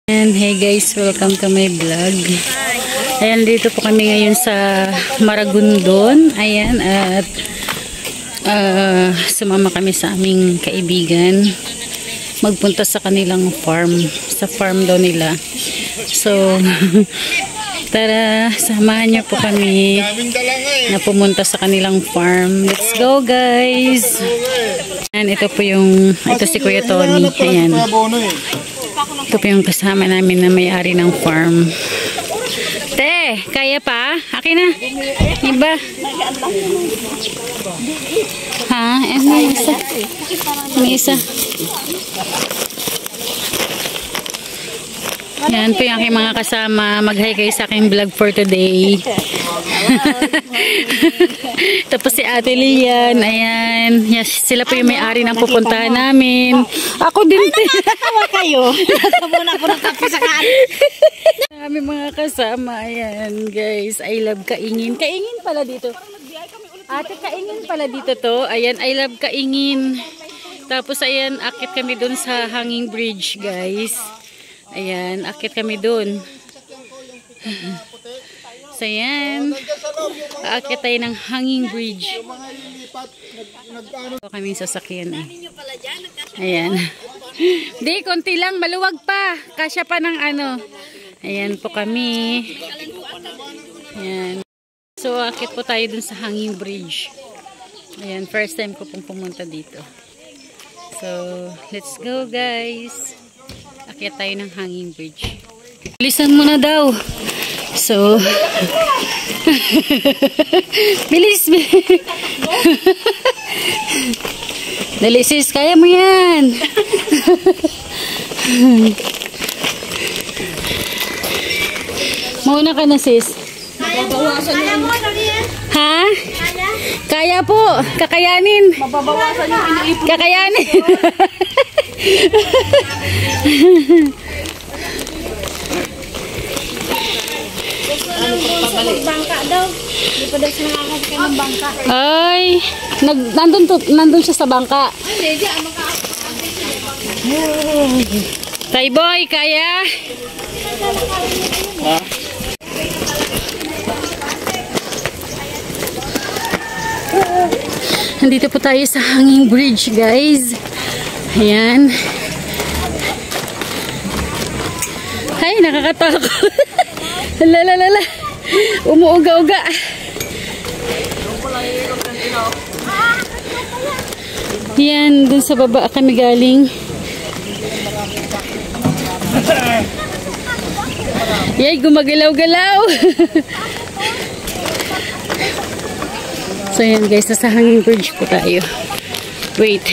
And hey guys, welcome to my vlog. Ayan, dito po kami ngayon sa Maragondon. Ayan, at sumama kami sa aming kaibigan magpunta sa kanilang farm. Sa farm daw nila. So, tara, samahan niyo po kami na pumunta sa kanilang farm. Let's go guys! Ayan, ito si Kuya Tony. Ayan. Ito po yung kasama namin na may-ari ng farm. Te, kaya pa? Akin na. Iba. Ha? May isa. May isa. Yan po yung aking mga kasama. Mag-hi kayo sa aking vlog for today. Tapos si Ate Lian. Ayan. Yes, sila po yung may-ari ng pupuntahan namin. Ako din. Ay, nakakatawa kayo. Muna po ng kape sa kaan. Kami mga kasama. Ayan guys. I love kaingin. Kaingin pala dito. Ate, kaingin pala dito to. Ayan, I love kaingin. Tapos ayan, akit kami dun sa hanging bridge guys. Ayan, akit kami dun. So ayan, akit tayo ng hanging bridge. Ito kami sasakyan eh. Ayan. Di, konti lang, maluwag pa. Kasya pa ng ano. Ayan po kami. Ayan. So akit po tayo dun sa hanging bridge. Ayan, first time ko pong pumunta dito. So, let's go guys. Akyat tayo ng hanging bridge. Bilisan mo na daw. So, bilis. Dali sis, kaya mo yan. Mauna ka na sis. Ha? Kaya po. Kakayanin. Mababawasan yung iniipon. Kakayanin. Bangka daw. Hindi pa daw siya nakakasakay ng bangka. Ay, nandun siya sa bangka. Tay boy, kaya? Ha? Nandito po tayo sa hanging bridge guys. Ayan. Ay, nakakatakot. Lalalala. Umuuga-uga. Yan, dun sa baba kami galing. Yay, gumagalaw-galaw. So yan guys, nasa hanging bridge po tayo. Wait.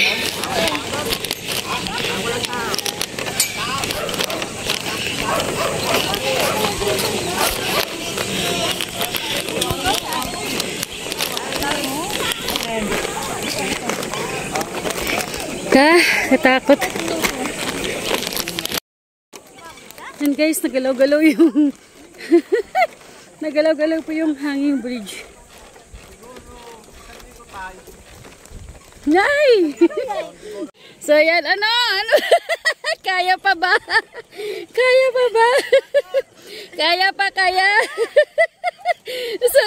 Katakot. And guys, nagalaw-galaw yung nagalaw-galaw po yung hanging bridge. Nay! So yan, ano? Kaya pa ba? Kaya pa ba? Kaya pa, kaya? So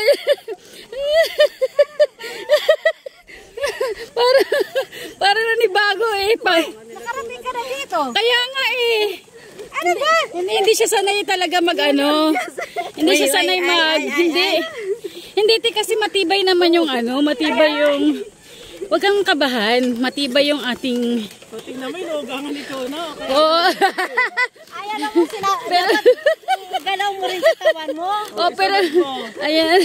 para nanibago eh. Nakarating ka na dito. Kaya nga eh. Ano ba? Hindi siya sanay talaga mag-ano. Hindi siya sanay Hindi kasi matibay naman yung ano. Matibay yung... Huwag kang kabahan. Matibay yung ating... Tingnan mo yung logangan nito na. Oo. Ayan ako galaw mo rin sa tawan mo. Oh, pero... Ayan.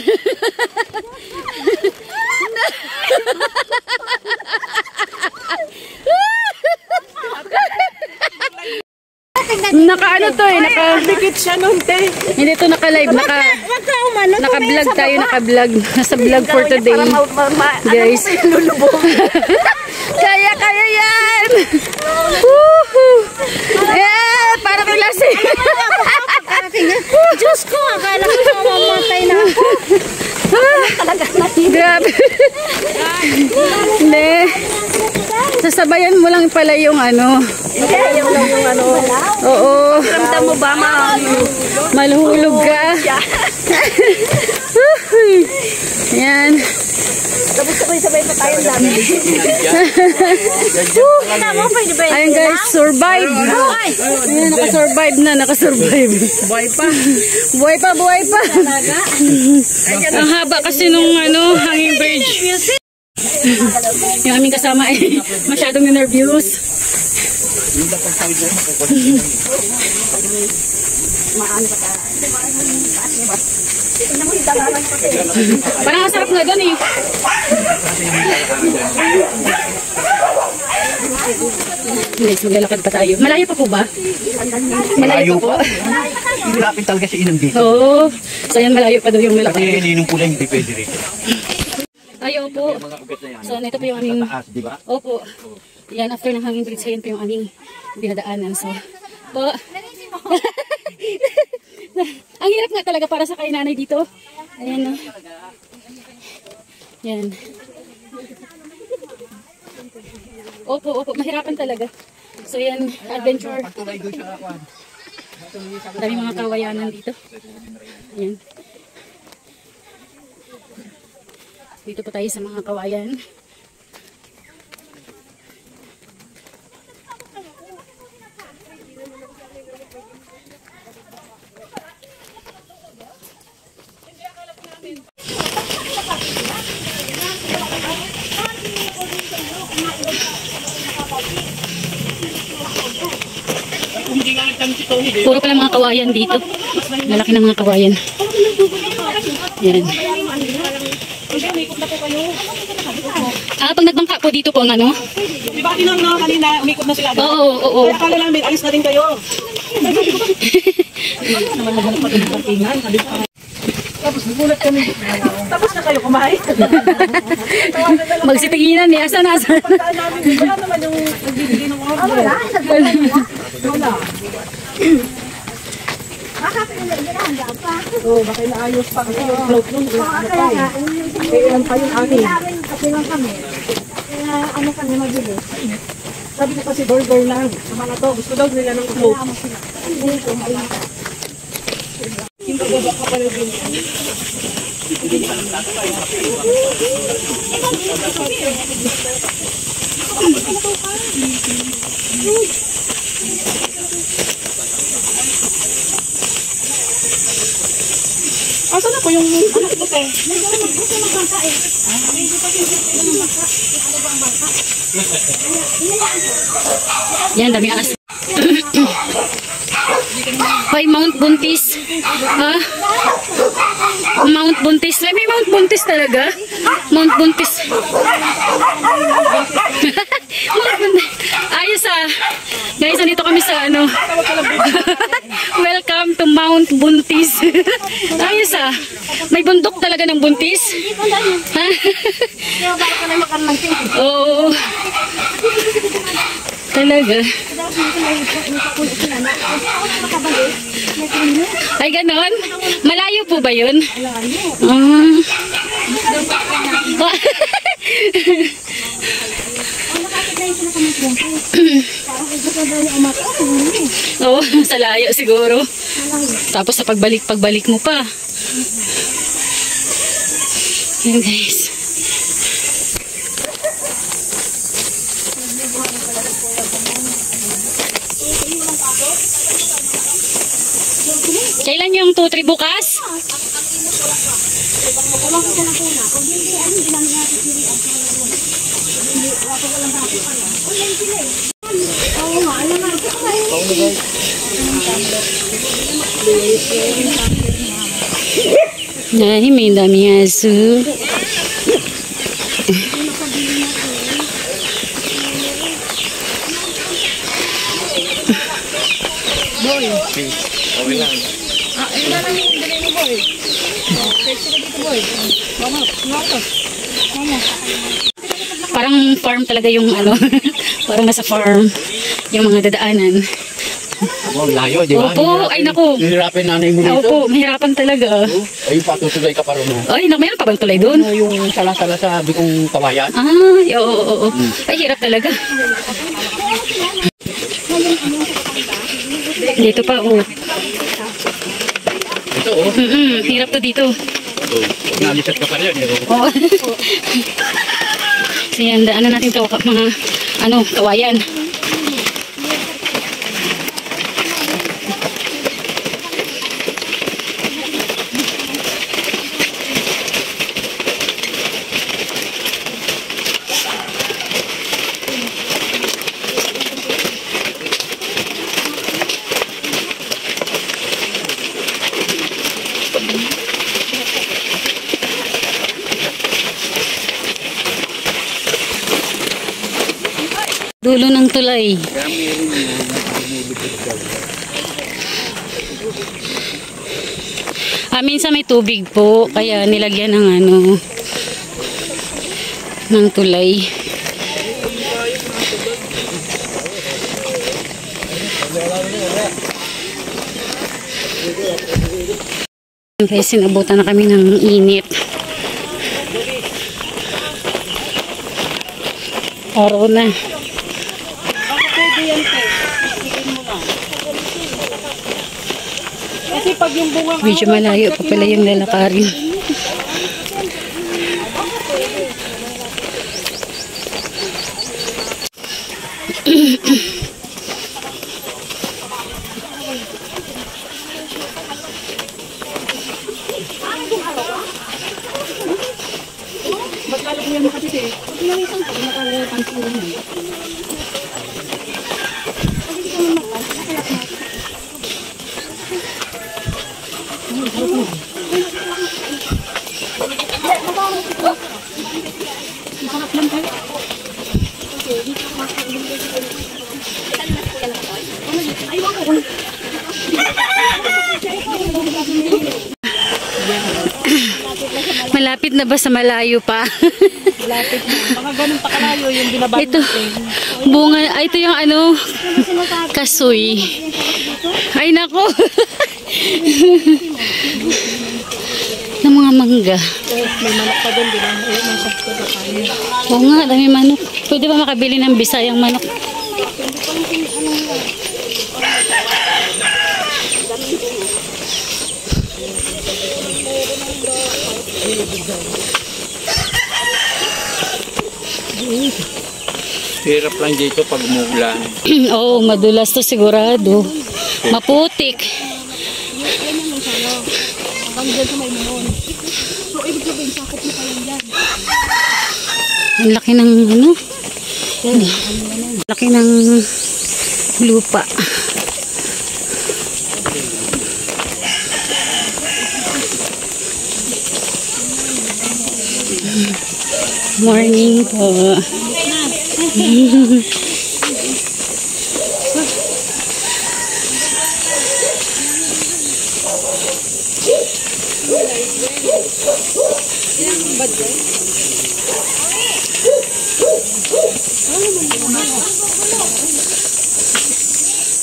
Naka-ano to eh, naka-dikit siya nun, te. Hindi to naka-live, naka-vlog tayo, naka-vlog. Nasa vlog for today. Guys. Kaya yan! Woohoo! Eh, parang klase. Diyos ko, akala ko mamamatay na ako. Talaga natin. Grabe. Hindi. Sasabayan mo lang pala yung ano. Hindi, yung ano. Oo. Ramdam mo mo ba, Malhulog ka. Yan. Tapos sabay-sabay pa tayong dami. Ayun guys, survive. Ayan, nakasurvive na, nakasurvive. Buhay pa. Ang haba kasi nung hanging bridge. Yung aming kasama ay masyadong nervous. Parang masarap nga doon eh. Guys, maglalakad pa tayo. Malayo pa po ba? Malayo pa po. Hirapin talaga si Inang dito. Oo. So yan, malayo pa daw yung malakad. Kasi ninong pula hindi pwede rito. Ay, opo. So, ito po yung aming... Taas, di ba? Opo. Yan, after ng hanging bridge, yan po yung aming dinadaanan. So, po. Ang hirap nga talaga para sa kay nanay dito. Ayan, no. Yan. Opo. Mahirapan talaga. So, yan, adventure. Dami mga kawayanan dito. Ayan. Dito po tayo sa mga kawayan. Puro pala mga kawayan dito. Malaki ng mga kawayan. Yan. Pag nagbangka po dito po ang ano? Di ba tinang na kanina, umikot na sila doon? Oo. Kaya kala namin, alis na din kayo. Naman maghanap pa ng parkingan. Tapos nagulat kami. Tapos na kayo kumain. Magsitinginan niya. Asa? Pagkaan namin, wala naman yung nagbibigay ng order. Wala. Oo, baka inaayos pa kasi yung float nun. Kaya ilan pa yung amin. Kasi lang kami. Kaya ano kami mabilis. Sabi ko kasi door lang. Sama na to. Gusto daw nila ng float. Yung pagbaba ka pa rin din. Asa na po yung anak ko po? Yan, dami aas. Hoy, Mount Buntis. Ha? Mount Buntis. May Mount Buntis talaga? Mount Buntis. Mount Buntis. Ayos ah. Guys, nandito kami sa ano. Welcome to Mount Buntis. Ayos ah. May bundok talaga ng buntis. Ha? Oo. Talaga. Ay, ganon? Malayo po ba yun? Oo, sa layo siguro. Tapos sa pagbalik mo pa. Yan guys. Kailan yung 2-3 bukas? Ay, may dami aso. Boy. Okay lang. Ina lang yung dali mo, boy. Pwede ka dito, boy. Mama. Parang farm talaga yung ano. Parang nasa farm. Yung mga dadaanan. Oh, layo, di ba? Opo, ay naku. Hihirapin nanay mo dito. Opo, mahirapan talaga. Ay, patutulay ka pa rin mo. Ay, mayroon pa bang tulay doon? Ano yung sala-sala sa bikong kawayan? Ay, oo. Ay, hirap talaga. Dito pa, oh. Ito, oh. Hirap to dito. Ito. Nalisat ka pa rin. Oo. So yan, daanan natin to mga kawayan. Dulo ng tulay. Minsan may tubig po, kaya nilagyan ng ng tulay. Kaya sinabutan na kami ng init. Araw na. Kasi pag yung bunga Medyo malayo pa pala yung lalakarin. Malapit na ba sa malayo pa? malapit na. Mga ganun pa kalayo yung binabalik. Ito, bunga, ito yung kasoy. Ay nako. Ng mga mangga. May manok pa doon, di ba? May sakto pa tayo. Oo nga, dami manok. Pwede ba makabili ng Bisayang manok? Hirap lang dito pag umuulan. Oo, madulas to sigurado. Maputik. Hanggang sa may meron. So, ibig sabihin, sakot mo pa lang dyan. Ang laki ng laki ng lupa. Morning po.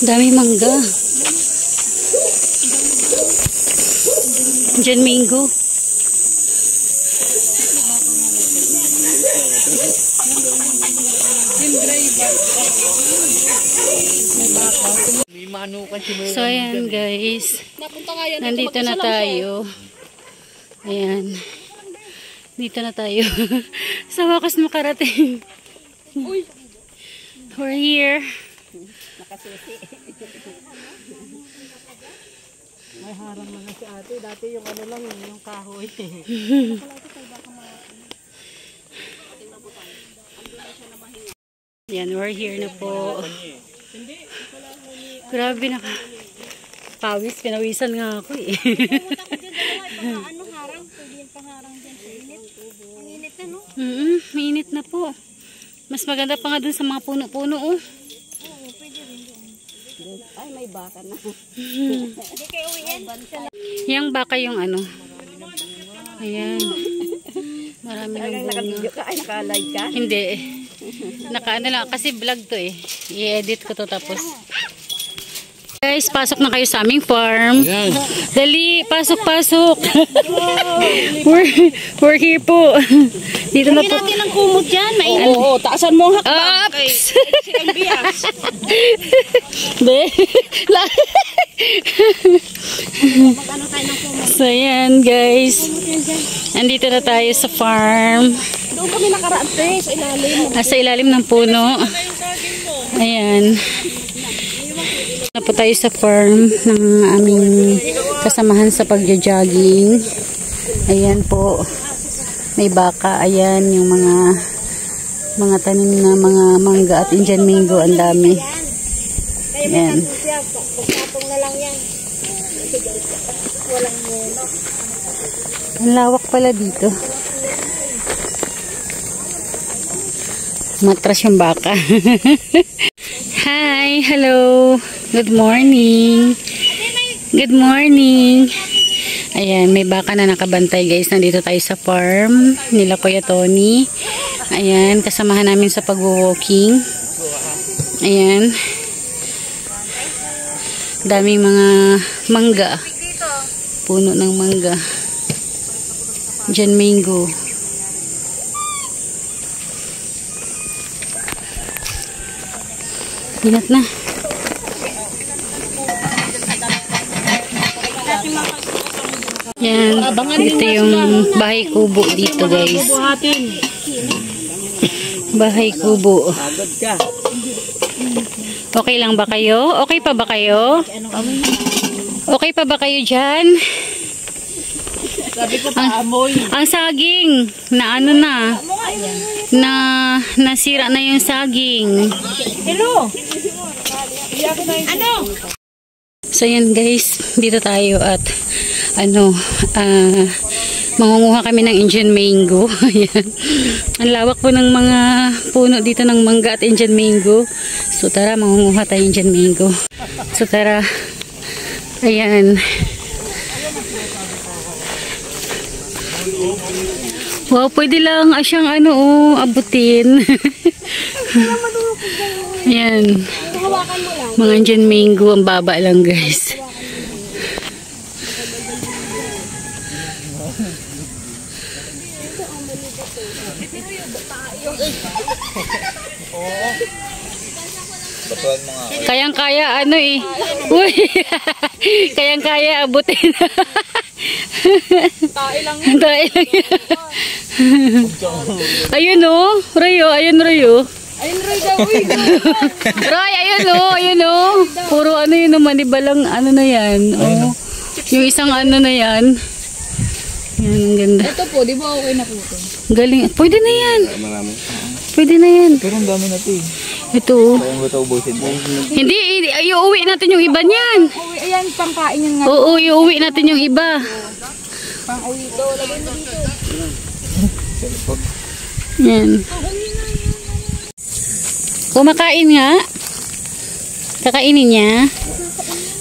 Dami mangga. Diyan mango. So ayan guys, nandito na tayo. Ayan, dito na tayo. Sa wakas makarating. We're here. May harang na si ate. Dati yung lang, yung kahoy. Yan, we're here na po. Grabe na pawis, pinawisan nga ako eh. Pumunta ko dyan, harang. Pwede yung paharang dyan sa init. Ang init na, no? Mainit na po. Mas maganda pa nga dun sa mga puno-puno oh. Oo, pwede rin doon. Ay, may baka na. Hindi kayo uwiin. Yang baka yung Ayan. Marami ng bunga. Ay, naka-live ka? Hindi. Naka lang. Kasi vlog to eh. I-edit ko to tapos. Guys, pasok na kayo sa aming farm. Yan. Dali, pasok. We're here po. Dito na po. Natin ang kumot dyan. Oo, taasan mo ang hakbang. Ups! Ang bias. Be. Mag-ano tayo ng kumot. So, yan guys. Andito na tayo sa farm. Doon kami nakaraan, te, sa ilalim. Nasa ilalim ng puno. Ayan. Na po tayo sa farm ng aming kasamahan sa pagja-jogging. Ayan po. May baka. Ayan yung mga tanim na mga mangga at Indian mango. Ang dami. Ayan. Patong na lang yan. Walang meno. Ang lawak pala dito. Matras yung baka. Hi, hello. Good morning. Good morning. Ayan, may baka na nakabantay guys. Nandito tayo sa farm nila Kuya Tony. Ayan, kasamahan namin sa pag-walking. Ayan. Daming mga mangga. Puno ng mangga. Indian mango. Ingat na. Yan. Ito yung bahay kubo dito guys. Bahay kubo. Okay lang ba kayo? Okay pa ba kayo? Okay pa ba kayo dyan? Sabi ko pa, amoy. Ang saging na ano na nasira na yung saging. Hello! Ano? So yan guys, dito tayo at mangunguha kami ng Indian mango. Ayan. Ang lawak po ng mga puno dito ng mangga at Indian mango. So tara, mangunguha tayo Indian mango. So tara. Ayan. Wow, pwede lang siyang abutin. Ayan. Mga Indian mango, ang baba lang guys. Kayang-kaya Uy. Kayang-kaya abutin. Tae lang. Tae lang yan. Ayun o. Rayo. Ayun Rayo. Ayun, Roy daw. Uy. Roy, ayun o. Puro yun naman. Ibalang na yan. Oh. Yung isang na yan. Yan, ang ganda. Ito po, di ba okay na po ito? Galing. Pwede na yan. Pwede na yan. Pero ang dami na ito eh. Ito o. Kaya mo ito ubusin mo. Hindi, iuwi natin yung iba niyan. Uy, ayan, pangkain yan nga. Oo, iuwi natin yung iba. Pang-uwi ito. Lagay mo dito. Yan. Kumakain nga. Kakainin niya.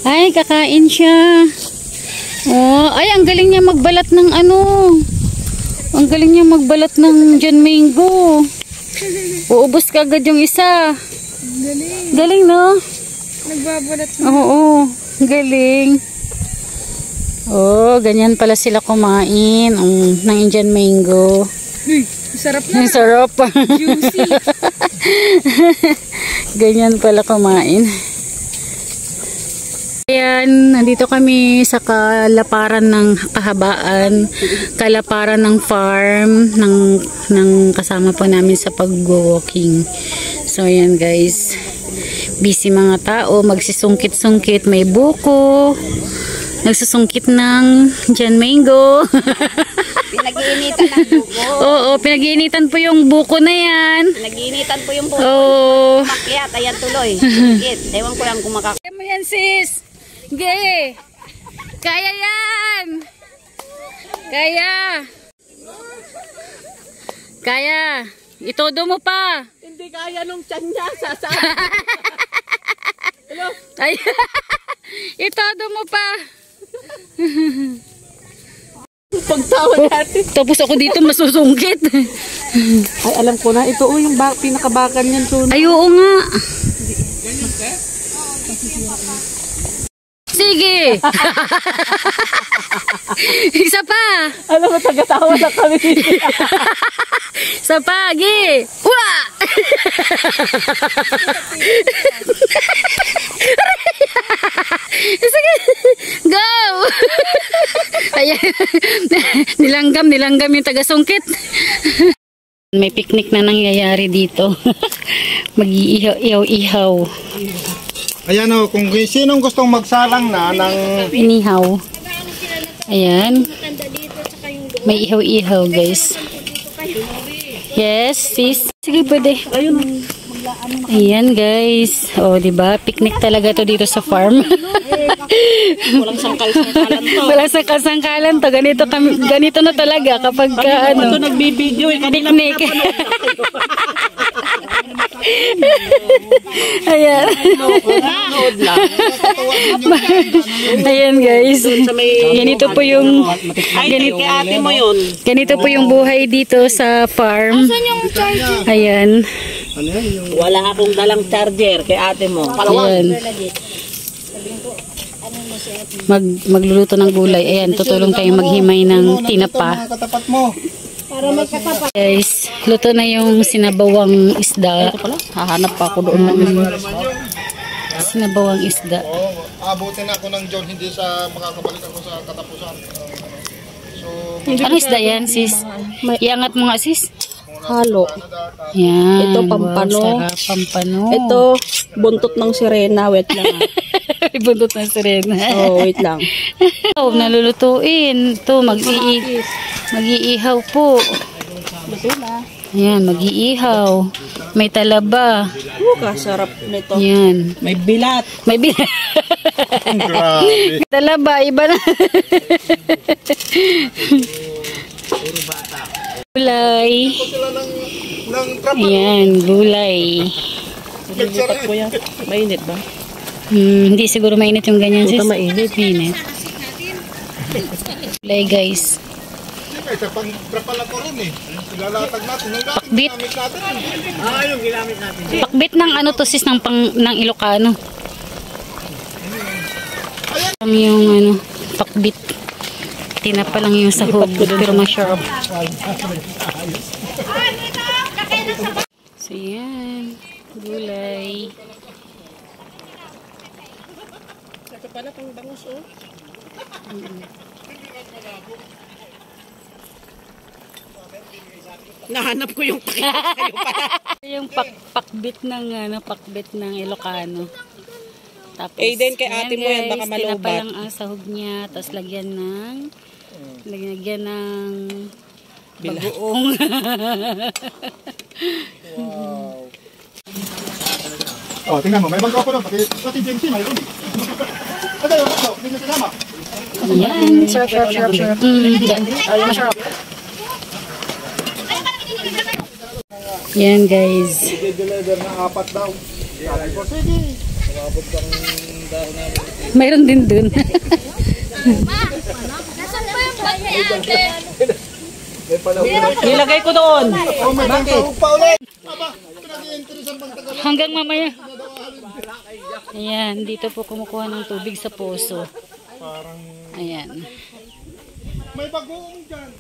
Ay, kakain siya. Oh, ay, ang galing niya magbalat ng Ang galing niya magbalat ng Indian mango. Uubos ka agad yung isa. Galing. Galing, no? Nagbabalat. Oo, galing. Oh, ganyan pala sila kumain ng Indian mango. Uy, sarap na. Ang sarap. Juicy. Ganyan pala kumain. Ayan, nandito kami sa kalaparan ng kahabaan, kalaparan ng farm ng kasama po namin sa pag-walking. So ayan guys, busy mga tao, magsisungkit-sungkit, may buko, nagsusungkit ng Indian mango. Pinag-iinitan ng buko. Oo, pinag-iinitan po yung buko na yan. Pinag-iinitan po yung buko. Oo. Makyat, ayan tuloy. Sungkit. Ewan ko lang kung Kaya mo yan sis. Gay. Kaya yan. Kaya. Kaya. Itodo mo pa. Hindi kaya nung tiyan niya. Hello? Ay. Itodo mo pa. Pagtawa natin. Tapos ako dito masusungkit. Ay, alam ko na. Ito yung pinakabakan niyan. Ay, oo nga. Sige. Isa pa. Alam mo, tagatawa na kami. Isa pa. Gi. Wah! Sige. Go! Ayan. Nilanggam yung taga-sungkit. May picnic na nangyayari dito. Mag-iihaw-ihaw. Ayan o, kung sinong gustong magsalang na ng... Inihaw. Ayan. May ihaw-ihaw, guys. Yes, sis. Sige, pwede. Ayun. Ayan, guys. O, diba? Picnic talaga to dito sa farm. Walang sangkal-sangkalan to. Walang sangkal-sangkalan to. Ganito na talaga kapag ka, ano. Ito nagbibideo eh. Kanina Picnic. Ayan. Nood lang. Ayan, guys. Ganito po yung Ay, kay ate mo yun. ganito po yung buhay dito sa farm. Ayan. Wala akong dalang charger kay ate mo. Ayan. Magluluto ng gulay. Ayan, tutulong tayo maghimay ng tinapa. Katapat mo. Guys, luto na yung sinabawang isda. Hahanap pa ako doon. Sinabawang isda. Abutin ako ng John, hindi sa makakabalik ako sa katapusan. So, Ano isda yan, sis? Iangat mo nga, sis. Halo. Yan. Ito, pampano. Wow, sarap, pampano. Ito, buntot ng sirena. Wait lang. Buntot na sirena. Oh, wait lang. Oh, nalulutuin. Ito, mag-iihaw po. Ayan, mag-iihaw. May talaba. Kasarap nito. Ayan. May bilat. May grabe. talaba, iba na. Gulay. Ng trap, Ayan, gulay. Lipat ko yan. Mainit ba? Hindi siguro mainit yung ganyan, sis. Puta, mainit. Mainit. Gulay, guys. Kasi pang trapal ako rin eh. Ilalatag natin. Yung dati Pakbit. ginamit natin. Yung ginamit natin. Pakbit ng ano to, sis, ng Ilocano. Yung ano, pakbit. Tinapa lang yung sahog, pero masarap. So, yan. Gulay. Ito pala pang bangus oh. Nahanap ko yung Yung pakbit ng ano, pakbit ng Ilocano. Tapos, Aiden, kay ate mo yan, baka tinapa malubat. lang ang sahog niya, tapos lagyan ng bagoong. Oh, tingnan mo. May bangka ko doon. Pati James may doon. Ano yun? Hindi nyo sinama. Yan. Sarap. Masarap. Yan, guys. Deliver na 4 daw. Sabi ko, sige. Sumabot kang dahon namin. Mayroon din dun. Nasaan ba yung bag ni ate? May panahon. Nilagay ko doon. Oh, may bangka pa ulit. Aba, pinag-i-interesan bang tagal. Hanggang mamaya. Ayan, dito po kumukuha ng tubig sa poso. Ayan. May bagoong dyan.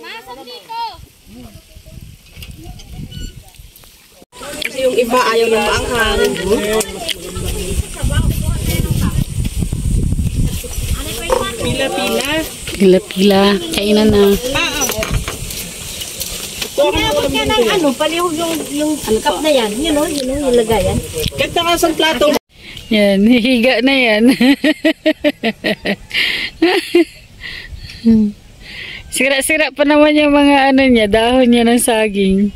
Nasaan dito? Kasi yung iba ayaw ng maanghang. Pila-pila. Pila-pila. Kainan na. Inabot ka ng ano, palihog yung cup na yan. Yun o, yun yung lagayan. Kahit nakasang plato. Yan, hihiga na yan. Sira-sira pa naman yung mga ano niya, dahon niya ng saging.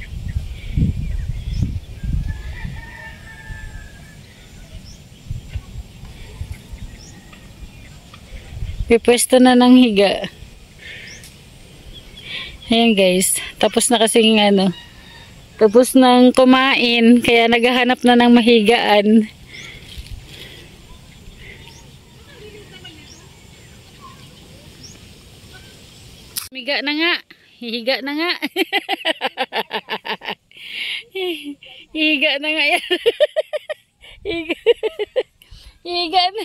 Pipwesto na ng higa. Ayan, guys, tapos na kasing ano, tapos nang kumain, kaya naghahanap na ng mahigaan. Higa na nga. Higa na nga. Higa na nga yan. Higa. Higa na.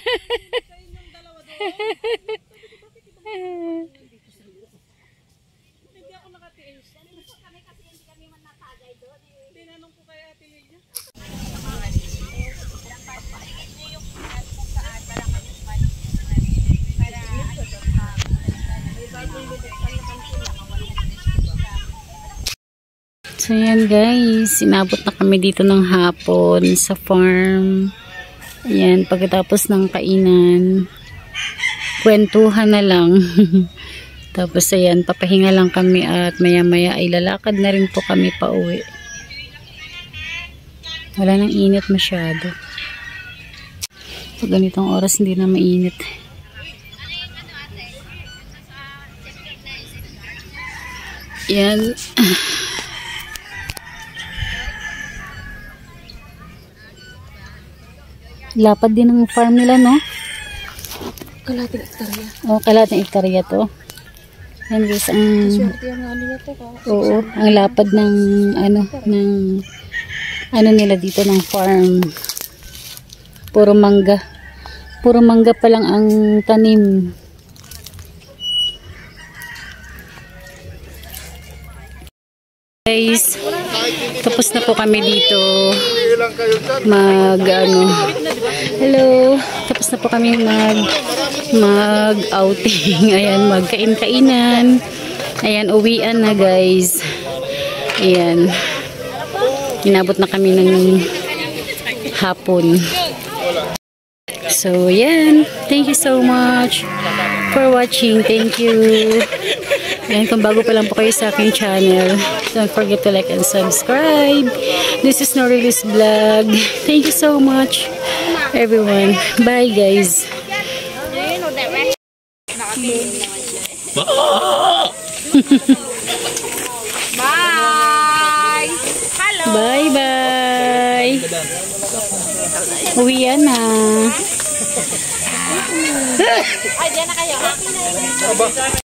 So yan guys, inabot na kami dito ng hapon sa farm. Ayan, pagkatapos ng kainan, kwentuhan na lang. Tapos ayan, papahinga lang kami at maya maya ay lalakad na rin po kami pa uwi. Wala nang init masyado. Pag ganitong oras hindi na mainit. Yan. Lapad din ang farm nila, no? Kalating hektarya. Oh, kalating hektarya to. Yan guys, ang Swerte ang ano nito ka. oo, ang lapad ng ano nila dito ng farm. Puro mangga. Puro mangga pa lang ang tanim. Guys, tapos na po kami dito hello, tapos na po kami mag outing. Ayan, magkain-kainan. Ayan, uwian na guys. Ayan, inabot na kami ng hapon. So yan, thank you so much for watching. Thank you. And kung bago pa lang po kayo sa aking channel, don't forget to like and subscribe. This is Norilis Vlog. Thank you so much, everyone. Bye, guys. Bye! Hello! Bye-bye. Uwian na. Ay, diyan na kayo.